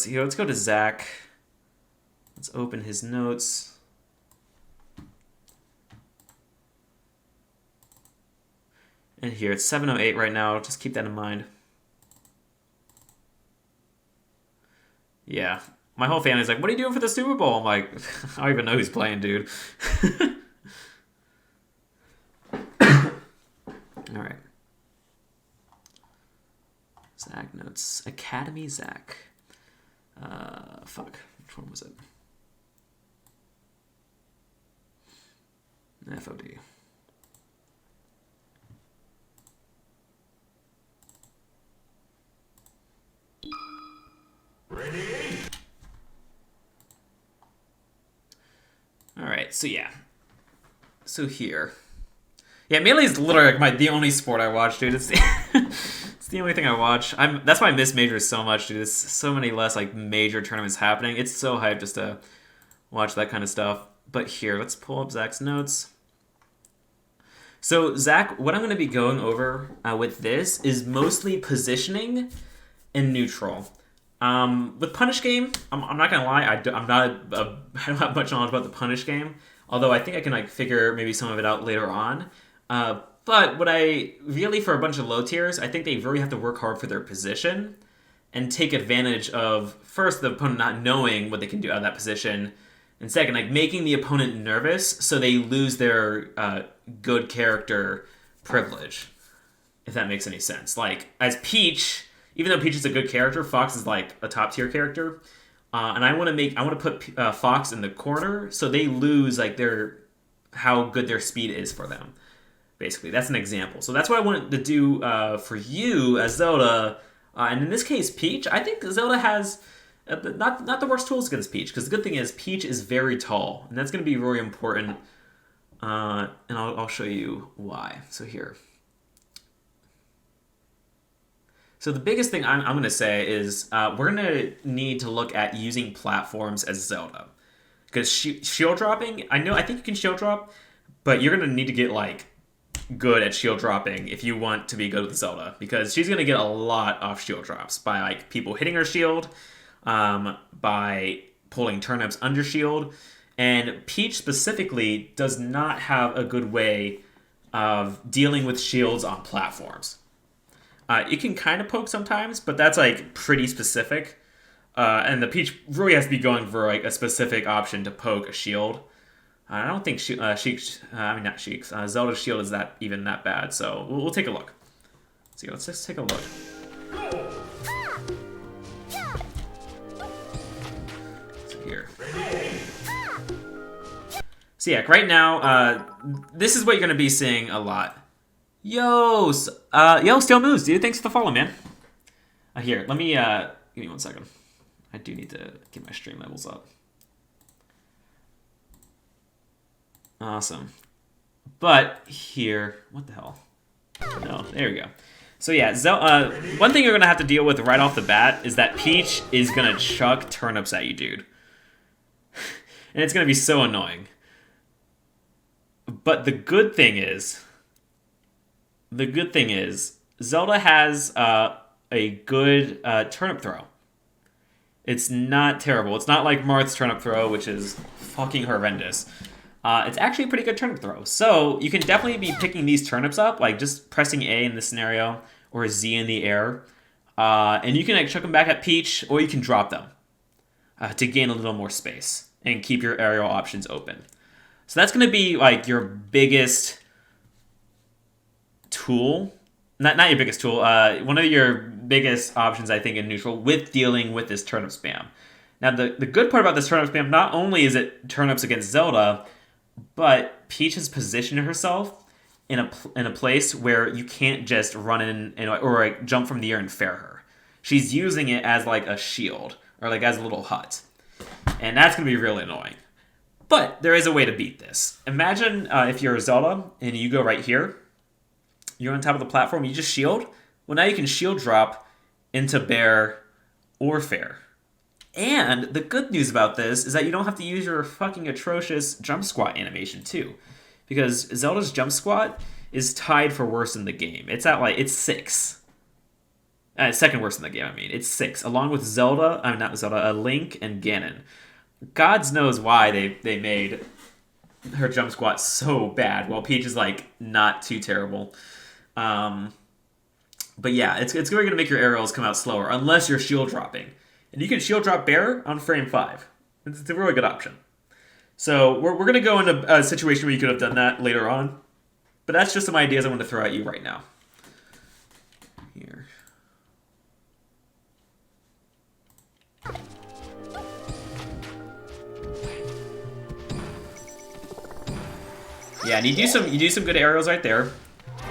here, let's go to Zach. Let's open his notes. And here, it's 7:08 right now. Just keep that in mind. Yeah. My whole family's like, what are you doing for the Super Bowl? I'm like, I don't even know who's playing, dude. All right. Zach notes. Academy Zach. Fuck. Which one was it? FOD. Ready? Alright, so yeah. So here. Yeah, Melee is literally like the only sport I watch, dude. It's it's the only thing I watch. That's why I miss majors so much, dude. There's so many less like major tournaments happening. It's so hyped just to watch that kind of stuff. But here, let's pull up Zach's notes. So Zach, what I'm going to be going over with this is mostly positioning and neutral. With Punish Game, I'm not going to lie, I don't have much knowledge about the Punish Game, although I think I can like figure maybe some of it out later on. But what I really, for a bunch of low tiers, I think they really have to work hard for their position and take advantage of, first, the opponent not knowing what they can do out of that position, and second, like making the opponent nervous so they lose their good character privilege, if that makes any sense. Like, as Peach, even though Peach is a good character, Fox is like a top tier character, and I want to put Fox in the corner so they lose like how good their speed is for them. Basically, that's an example. So that's what I wanted to do for you as Zelda, and in this case, Peach. I think Zelda has not the worst tools against Peach, because the good thing is Peach is very tall, and that's going to be really important. And I'll show you why. So here. So the biggest thing I'm going to say is we're going to need to look at using platforms as Zelda, because shield dropping. I think you can shield drop, but you're going to need to get like good at shield dropping if you want to be good with Zelda, because she's going to get a lot off shield drops by like people hitting her shield, by pulling turnips under shield, and Peach specifically does not have a good way of dealing with shields on platforms. It can kind of poke sometimes, but that's like pretty specific, and the Peach really has to be going for like a specific option to poke a shield. I don't think Zelda's shield is that bad, so we'll take a look. So let's just take a look. So here. So yeah, right now, this is what you're going to be seeing a lot. Yo, Steel Moves, dude. Thanks for the follow, man. Here, let me, give me 1 second. I do need to get my stream levels up. Awesome. But here, what the hell? No, there we go. So yeah, one thing you're going to have to deal with right off the bat is that Peach is going to chuck turnips at you, dude. And it's going to be so annoying. But the good thing is, Zelda has a good turnip throw. It's not terrible. It's not like Marth's turnip throw, which is fucking horrendous. It's actually a pretty good turnip throw. So you can definitely be picking these turnips up, like just pressing A in this scenario, or Z in the air. And you can like chuck them back at Peach, or you can drop them to gain a little more space and keep your aerial options open. So that's going to be like your biggest tool. Not your biggest tool. One of your biggest options, I think, in neutral with dealing with this turnip spam. Now, the good part about this turnip spam, not only is it turnips against Zelda, but Peach has positioned herself in a place where you can't just run in or like jump from the air and fair her. She's using it as like a shield or like as a little hut, and that's gonna be really annoying. But there is a way to beat this. Imagine if you're Zelda and you go right here, you're on top of the platform, you just shield. Well, now you can shield drop into bear or fair. And the good news about this is that you don't have to use your fucking atrocious jump squat animation too. Because Zelda's jump squat is tied for worst in the game. It's 6. Second worst in the game, I mean. It's 6, along with Zelda, not Zelda, Link and Ganon. Gods knows why they made her jump squat so bad, while Peach is, like, not too terrible. But yeah, it's really going to make your aerials come out slower, unless you're shield dropping. And you can shield drop Bear on frame 5. It's a really good option. So we're going to go into a situation where you could have done that later on. But that's just some ideas I want to throw at you right now. Here. Yeah, and you do some good aerials right there.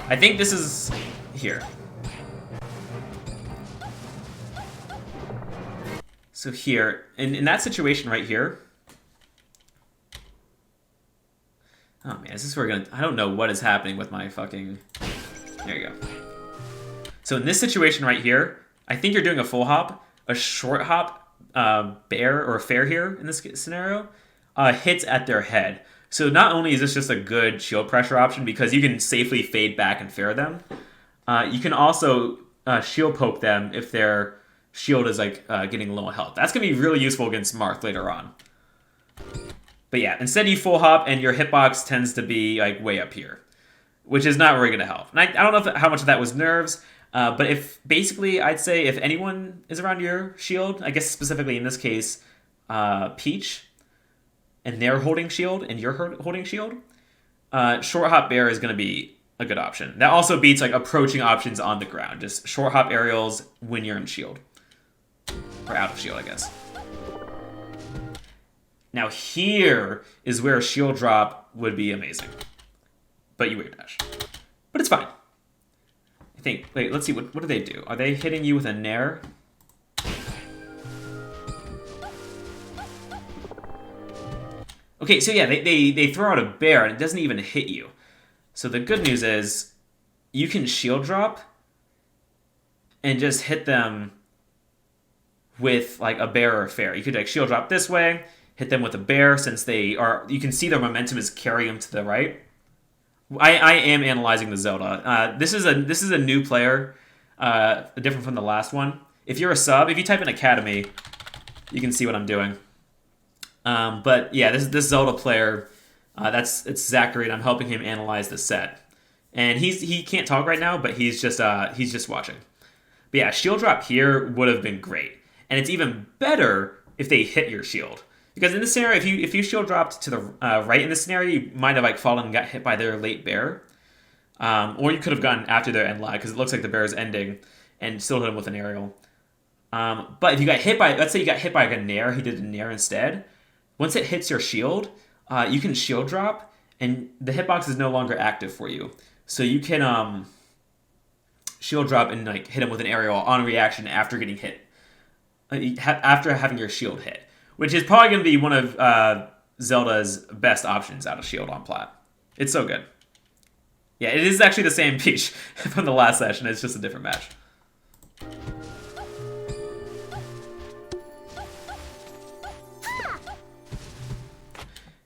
I think this is here. So here, in that situation right here. Oh man, is this where we're gonna? I don't know what is happening with my fucking. There you go. So in this situation right here, I think you're doing a full hop, a short hop, bear or fair here in this scenario, hits at their head. So not only is this just a good shield pressure option because you can safely fade back and fair them, you can also shield poke them if their shield is like getting low health. That's going to be really useful against Marth later on. But yeah, instead you full hop and your hitbox tends to be like way up here, which is not really going to help. And I don't know how much of that was nerves, but if basically I'd say if anyone is around your shield, I guess specifically in this case, Peach, and they're holding shield, and you're holding shield, short hop bear is going to be a good option. That also beats like approaching options on the ground. Just short hop aerials when you're in shield. Or out of shield, I guess. Now here is where a shield drop would be amazing. But you wave dash. But it's fine. I think, wait, let's see, what do they do? Are they hitting you with a nair? Okay, so yeah, they throw out a bear and it doesn't even hit you. So the good news is you can shield drop and just hit them with like a bear or a fair. You could like shield drop this way, hit them with a bear since they are, you can see their momentum is carrying them to the right. I am analyzing the Zelda. This is a new player, different from the last one. If you're a sub, if you type in Academy, you can see what I'm doing. But yeah, this Zelda player, it's Zakqary, and I'm helping him analyze the set. And he can't talk right now, but he's just watching. But yeah, shield drop here would have been great, and it's even better if they hit your shield. Because in this scenario, if you shield dropped to the right in this scenario, you might have like fallen and got hit by their late bear, or you could have gotten after their end lag because it looks like the bear is ending, and still hit him with an aerial. But if you got hit by, let's say you got hit by like a nair, he did a nair instead. Once it hits your shield, you can shield drop, and the hitbox is no longer active for you. So you can shield drop and like hit him with an aerial on reaction after getting hit, after having your shield hit, which is probably going to be one of Zelda's best options out of shield on plat. It's so good. Yeah, it is actually the same Peach from the last session. It's just a different match.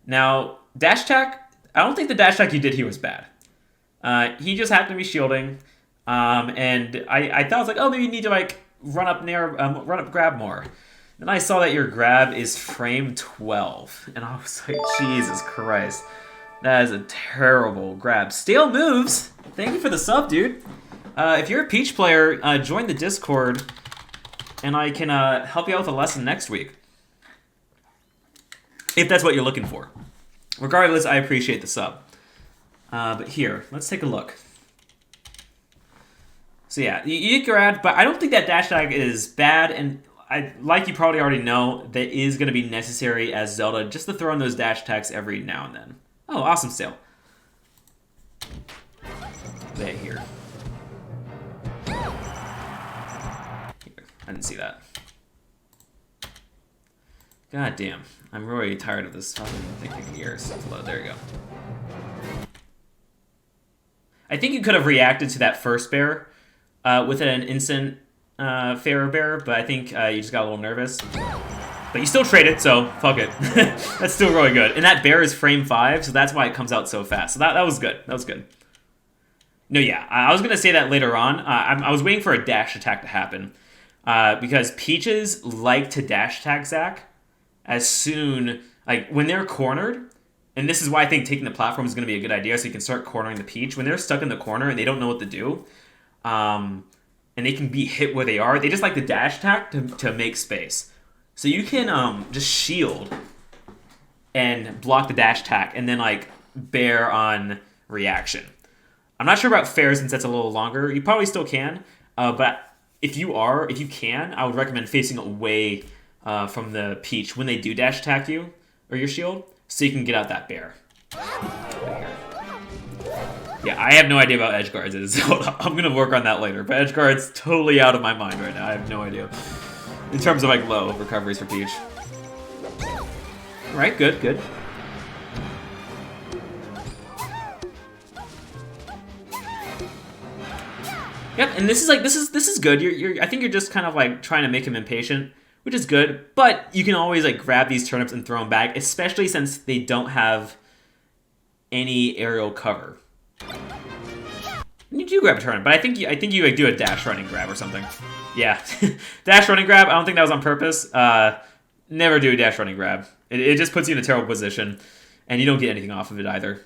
Now, dash attack, I don't think the dash attack you did here was bad. He just happened to be shielding, and I thought I was like, oh, maybe you need to like run up grab more. Then I saw that your grab is frame 12, and I was like, Jesus Christ, that is a terrible grab. Stale moves. Thank you for the sub, dude. If you're a Peach player, join the Discord, and I can help you out with a lesson next week. If that's what you're looking for. Regardless, I appreciate the sub. But here, let's take a look. So yeah, you grab, but I don't think that dash attack is bad, and like you probably already know, that is going to be necessary as Zelda, just to throw in those dash attacks every now and then. Oh, awesome sale. There, here. I didn't see that. God damn. I'm really tired of this fucking thing taking years to load. There you go. I think you could have reacted to that first bear with an instant fair bear, but I think you just got a little nervous. But you still traded, so fuck it. That's still really good. And that bear is frame 5, so that's why it comes out so fast. So that was good. That was good. No, yeah, I was gonna say that later on. I was waiting for a dash attack to happen because Peaches like to dash attack Zack as soon like when they're cornered. And this is why I think taking the platform is going to be a good idea, so you can start cornering the Peach when they're stuck in the corner and they don't know what to do, and they can be hit where they are. They just like the dash attack to make space, so you can just shield and block the dash attack, and then like bear on reaction. I'm not sure about fair since that's a little longer. You probably still can, but if you can, I would recommend facing away from the Peach when they do dash attack you or your shield, so you can get out that bear. Yeah, I have no idea about edge guards, so I'm gonna work on that later. But edge guards totally out of my mind right now. I have no idea in terms of like low recoveries for Peach. All right, good. Yep, and this is good. I think you're just kind of like trying to make him impatient, which is good. But you can always like grab these turnips and throw them back, especially since they don't have any aerial cover. You do grab a turnip, but I think you like do a dash running grab or something. Yeah, dash running grab. I don't think that was on purpose. Never do a dash running grab. It just puts you in a terrible position, and you don't get anything off of it either.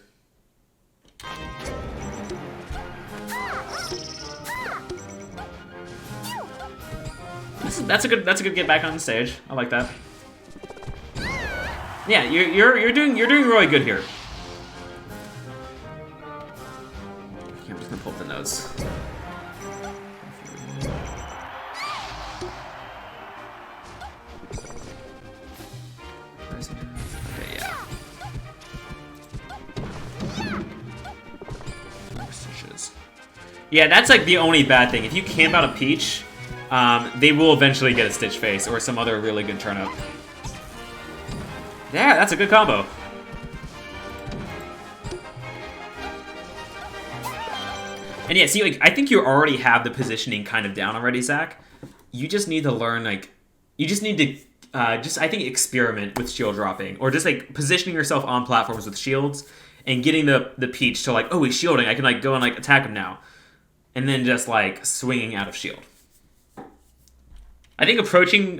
That's a good get back on the stage. I like that. Yeah, you're doing really good here. I'm just gonna pull up the notes. Okay, yeah. Yeah, that's like the only bad thing. If you camp out a Peach, they will eventually get a Stitch Face or some other really good turnip. Yeah, that's a good combo. And yeah, see, like, I think you already have the positioning kind of down already, Zach. You just need to learn, like, you just need to, I think, experiment with shield dropping. Or just, like, positioning yourself on platforms with shields and getting the Peach to, like, oh, he's shielding. I can, like, go and, like, attack him now. And then just, like, swinging out of shield. I think approaching...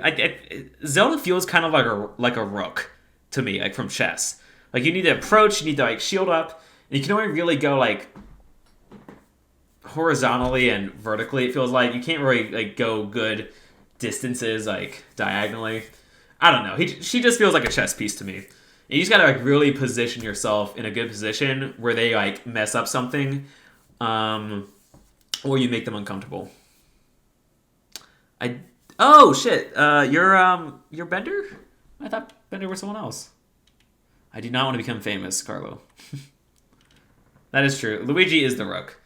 Zelda feels kind of like a rook to me, like, from chess. Like, you need to approach, you need to, like, shield up. And you can only really go, like... horizontally and vertically, it feels like. You can't really like go good distances like diagonally. I don't know. She just feels like a chess piece to me. And you just gotta like really position yourself in a good position where they like mess up something, or you make them uncomfortable. Oh shit! You're Bender? I thought Bender was someone else. I do not want to become famous, Carlo. That is true. Luigi is the rook.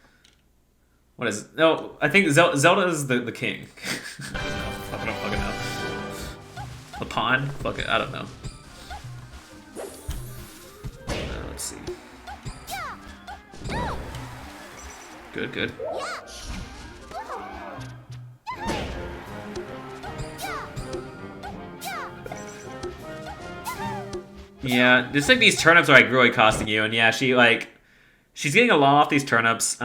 What is it? No, I think Zelda is the king. I don't fucking know. The pawn? Fuck it, I don't know. Let's see. Good. Yeah, just like these turnips are like really costing you, and yeah, she's getting a lot off these turnips.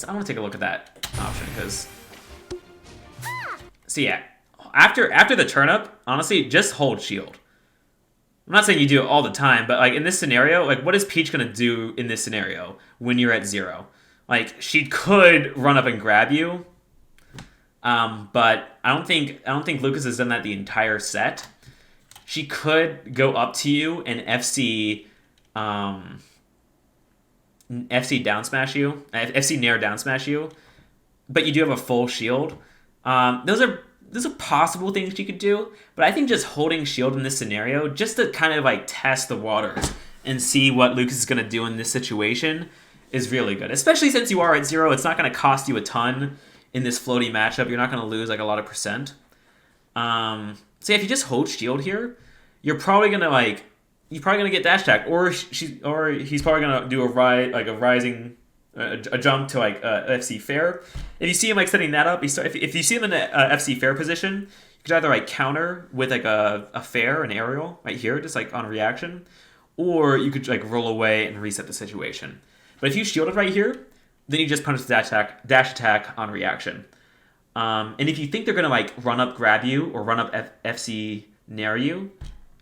I want to take a look at that option because. So yeah, after the turnip, honestly, just hold shield. I'm not saying you do it all the time, but like in this scenario, like what is Peach gonna do in this scenario when you're at 0? Like she could run up and grab you, but I don't think Lucas has done that the entire set. She could go up to you and FC down smash you, FC nair down smash you, but you do have a full shield. Those are possible things you could do, but I think just holding shield in this scenario, just to kind of like test the waters and see what Lucas is going to do in this situation, is really good. Especially since you are at 0, it's not going to cost you a ton in this floaty matchup. You're not going to lose like a lot of percent. So yeah, if you just hold shield here, you're probably going to like, you're probably gonna get dash attack, or he's probably gonna do a rising, a jump to like FC fair. If you see him like setting that up, if you see him in the FC fair position, you could either like counter with like a fair, an aerial right here, just like on reaction, or you could like roll away and reset the situation. But if you shielded right here, then you just punish the dash attack on reaction. And if you think they're gonna like run up grab you or run up FC nair you,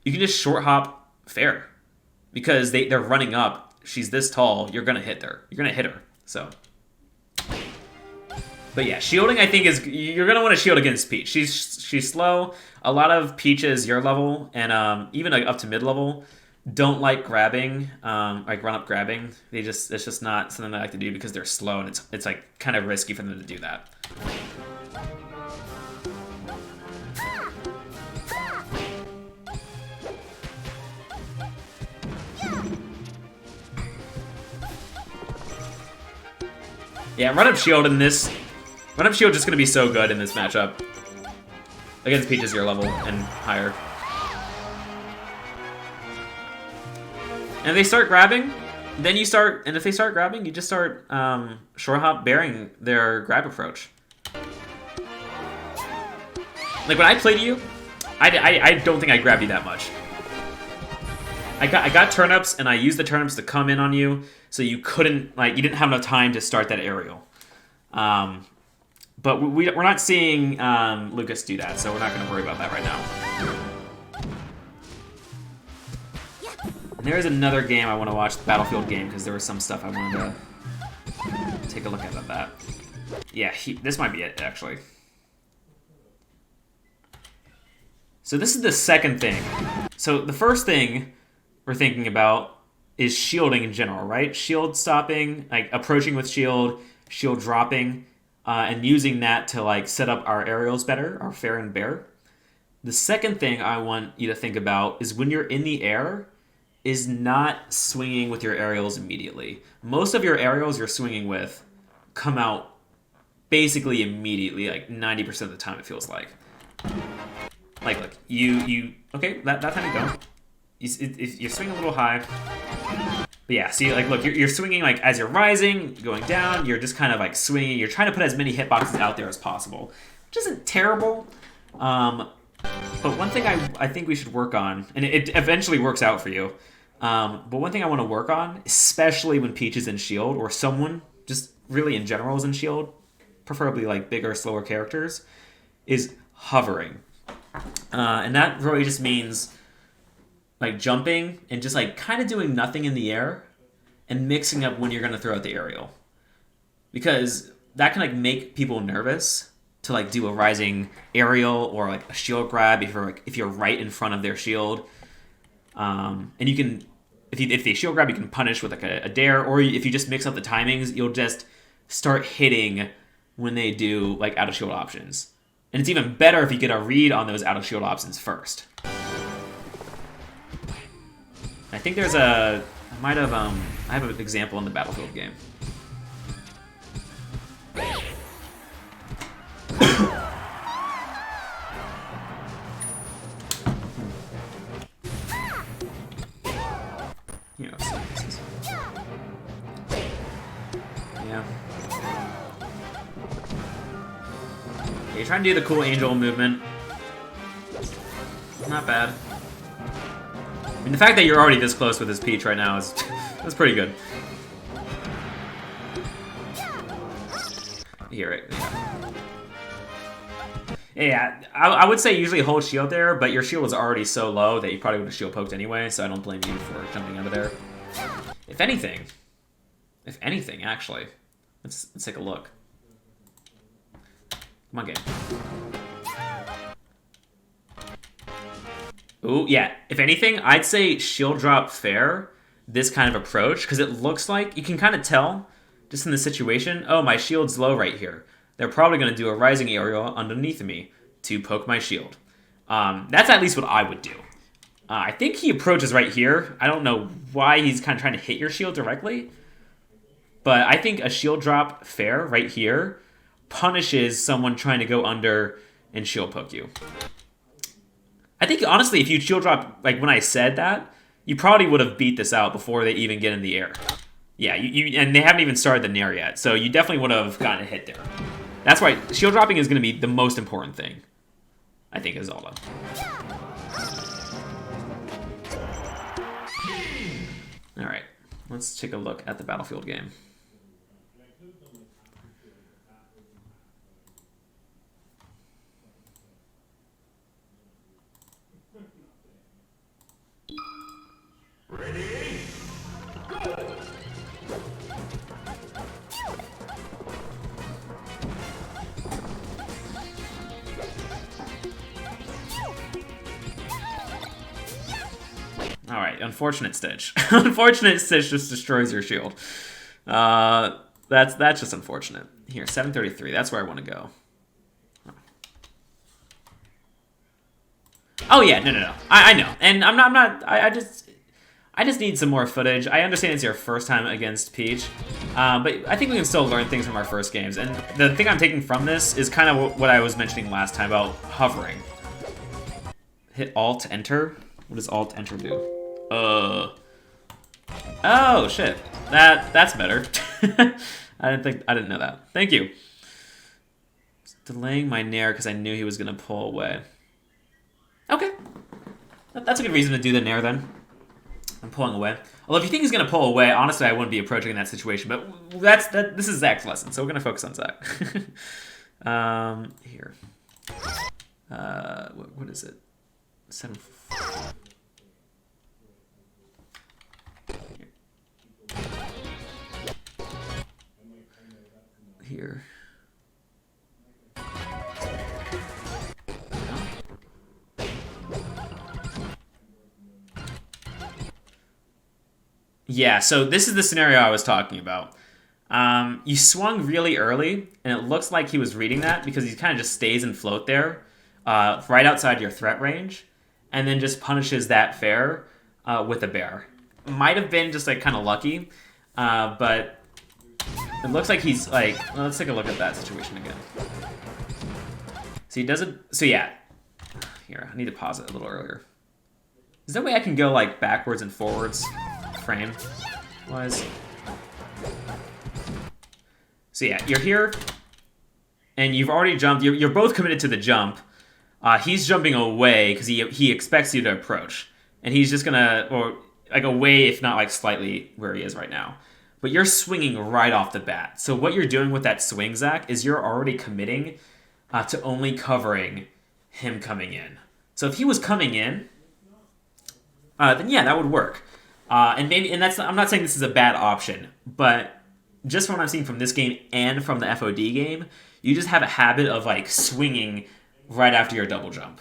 you can just short hop fair, because they're running up. She's this tall. You're gonna hit her. You're gonna hit her. So, but yeah, shielding I think you're gonna want to shield against Peach. She's slow. A lot of Peaches your level and even like up to mid level don't like grabbing, like run up grabbing. It's just not something they like to do because they're slow, and it's like kind of risky for them to do that. Yeah, run up shield is just gonna be so good in this matchup against Peaches your level and higher. And if they start grabbing, if they start grabbing, you just start short hop bearing their grab approach. Like when I played you, I don't think I grabbed you that much. I got turnips, and I used the turnips to come in on you, so you didn't have enough time to start that aerial. But we're not seeing Lucas do that, so we're not going to worry about that right now. And there is another game I want to watch, the Battlefield game, because there was some stuff I wanted to take a look at that. Yeah, this might be it, actually. So this is the second thing. So the first thing we're thinking about is shielding in general, right? Shield stopping, like approaching with shield dropping, and using that to like set up our aerials better, our fair and bear. The second thing I want you to think about is when you're in the air, is not swinging with your aerials immediately. Most of your aerials you're swinging with come out basically immediately, like 90% of the time it feels like. Like, look, okay, that time you go. You're swinging a little high. But yeah, see, like, look, you're swinging, like, as you're rising, going down, you're just kind of, like, swinging. You're trying to put as many hitboxes out there as possible, which isn't terrible. But one thing I think we should work on, and it eventually works out for you, but one thing I want to work on, especially when Peach is in shield, or someone just really in general is in shield, preferably, like, bigger, slower characters, is hovering. And that really just means like jumping and just like kind of doing nothing in the air and mixing up when you're going to throw out the aerial, because that can like make people nervous to like do a rising aerial or like a shield grab if you're right in front of their shield. And you can, if they shield grab, you can punish with like a dare, or if you just mix up the timings, you'll just start hitting when they do like out of shield options. And it's even better if you get a read on those out of shield options first. I think there's I have an example in the Battlefield game. Yeah. You're trying to do the cool angel movement. Not bad. I mean, the fact that you're already this close with this Peach right now is that's pretty good. Here, right? Yeah, I would say usually hold shield there, but your shield was already so low that you probably would have shield poked anyway, so I don't blame you for jumping out of there. If anything, actually, let's take a look. Come on, game. Ooh, yeah. If anything, I'd say shield drop fair, this kind of approach, because it looks like, you can kind of tell, just in the situation, oh, my shield's low right here. They're probably going to do a rising aerial underneath me to poke my shield. That's at least what I would do. I think he approaches right here. I don't know why he's kind of trying to hit your shield directly, but I think a shield drop fair right here punishes someone trying to go under and shield poke you. I think, honestly, if you shield drop, like when I said that, you probably would have beat this out before they even get in the air. Yeah, and they haven't even started the nair yet, so you definitely would have gotten a hit there. That's why shield dropping is going to be the most important thing, I think, as Zelda. Alright, let's take a look at the Battlefield game. Ready? Alright, unfortunate Stitch. Unfortunate Stitch just destroys your shield. That's just unfortunate. Here, 733, that's where I want to go. Oh yeah, no. I know. And I just need some more footage. I understand it's your first time against Peach, but I think we can still learn things from our first games. And the thing I'm taking from this is kind of what I was mentioning last time about hovering. Hit Alt Enter. What does Alt Enter do? Oh shit. That's better. I didn't know that. Thank you. Just delaying my nair because I knew he was gonna pull away. Okay. That's a good reason to do the nair then. I'm pulling away. Although if you think he's gonna pull away, honestly I wouldn't be approaching in that situation, but this is Zach's lesson, so we're gonna focus on Zach. Here. What is it? 7. Here. Yeah, so this is the scenario I was talking about. You swung really early, and it looks like he was reading that because he kind of just stays and float there, right outside your threat range, and then just punishes that fair with a bear. Might have been just like kind of lucky, but it looks like he's like. Well, let's take a look at that situation again. So he doesn't. So yeah, here I need to pause it a little earlier. Is there a way I can go like backwards and forwards, frame wise? So yeah, you're here, and you've already jumped. You're both committed to the jump. He's jumping away because he expects you to approach, and he's just gonna or like away if not like slightly where he is right now. But you're swinging right off the bat. So what you're doing with that swing, Zach, is you're already committing to only covering him coming in. So if he was coming in, then yeah, that would work. And that's I'm not saying this is a bad option, but just from what I'm seeing from this game and from the FOD game, you just have a habit of like swinging right after your double jump.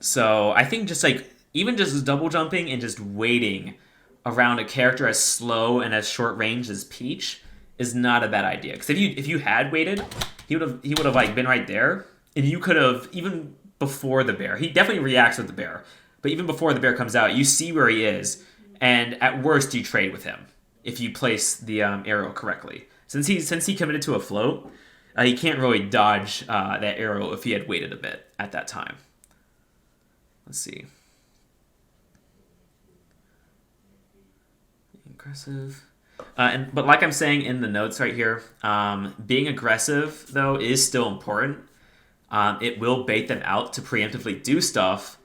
So I think just like even just double jumping and just waiting around a character as slow and as short range as Peach is not a bad idea. Because if you had waited, he would have like been right there, and you could have even before the bear. He definitely reacts with the bear, but even before the bear comes out, you see where he is, and at worst you trade with him if you place the arrow correctly. Since he committed to a float, he can't really dodge that arrow if he had waited a bit at that time. Let's see. Aggressive. But like I'm saying in the notes right here, being aggressive, though, is still important. It will bait them out to preemptively do stuff,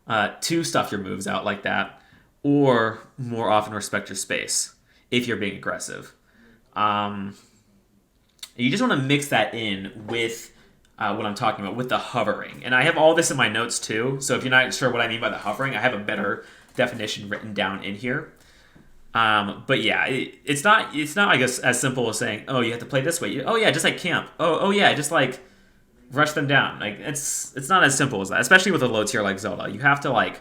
to stuff your moves out like that, or more often respect your space if you're being aggressive. You just want to mix that in with what I'm talking about, with the hovering. And I have all this in my notes, too, so if you're not sure what I mean by the hovering, I have a better definition written down in here. But yeah, it's not I guess as simple as saying, oh, you have to play this way. Oh yeah, just like camp. Oh yeah, just like rush them down. Like it's not as simple as that, especially with a low tier like Zelda. You have to like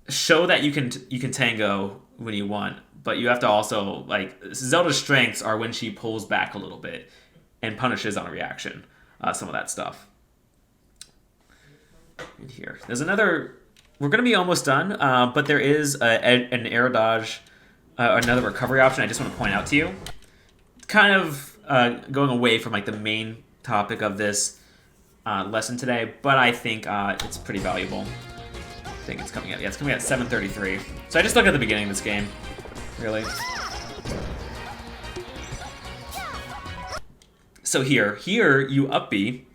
show that you can tango when you want, but you have to also like Zelda's strengths are when she pulls back a little bit and punishes on a reaction. Some of that stuff. In here, there's another. We're going to be almost done, but there is an air dodge, another recovery option I just want to point out to you. Kind of going away from like the main topic of this lesson today, but I think it's pretty valuable. think it's coming out. Yeah, it's coming out at 7:33. So I just look at the beginning of this game, really. So here you up B.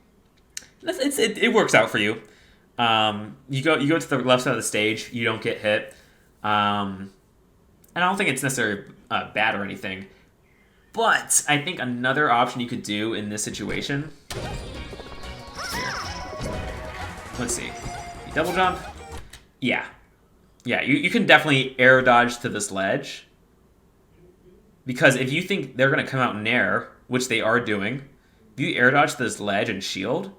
It works out for you. You go to the left side of the stage. You don't get hit. And I don't think it's necessarily bad or anything. But I think another option you could do in this situation. Here. Let's see. You double jump. Yeah. Yeah, you can definitely air dodge to this ledge. Because if you think they're going to come out in air, which they are doing, if you air dodge to this ledge and shield,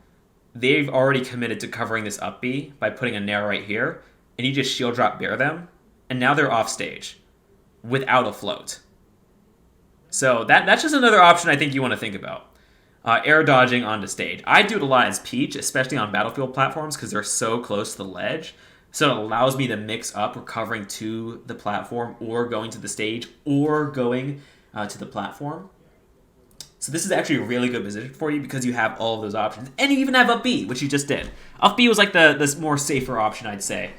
they've already committed to covering this up B by putting a nair right here, and you just shield drop bear them, and now they're off stage without a float. So that's just another option I think you want to think about. Air dodging onto stage. I do it a lot as Peach, especially on Battlefield platforms because they're so close to the ledge. So it allows me to mix up recovering to the platform or going to the stage or going to the platform. So this is actually a really good position for you because you have all of those options. And you even have up B, which you just did. Up B was like the more safer option, I'd say.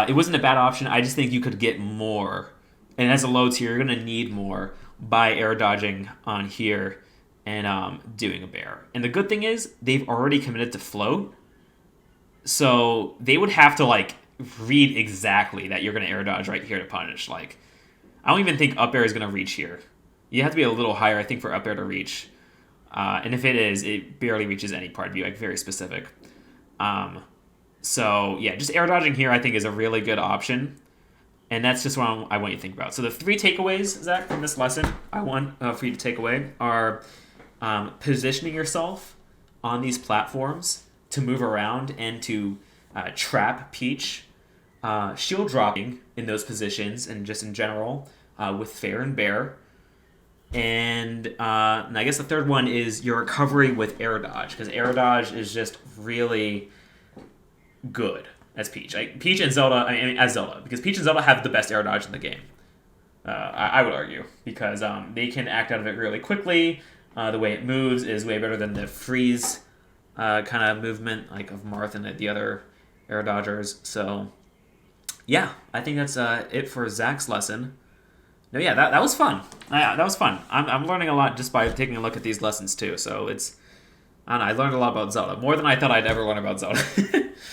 It wasn't a bad option. I just think you could get more. And as a low tier, you're going to need more by air dodging on here and doing a bear. And the good thing is they've already committed to float. So they would have to like read exactly that you're going to air dodge right here to punish. Like, I don't even think up air is going to reach here. You have to be a little higher, I think, for up air to reach. And if it is, it barely reaches any part of you, like very specific. So yeah, just air dodging here I think is a really good option. And that's just what I want you to think about. So the 3 takeaways, Zach, from this lesson I want for you to take away are positioning yourself on these platforms to move around and to trap Peach, shield dropping in those positions and just in general with fair and bear. And I guess the third one is your recovery with air dodge, because air dodge is just really good as Peach. Like Peach and Zelda, as Zelda, because Peach and Zelda have the best air dodge in the game. I would argue, because they can act out of it really quickly. The way it moves is way better than the freeze kind of movement, like of Marth and the other air dodgers. So yeah, I think that's it for Zach's lesson. No, yeah, that was fun. That was fun. I'm learning a lot just by taking a look at these lessons too. So I learned a lot about Zelda, more than I thought I'd ever learn about Zelda.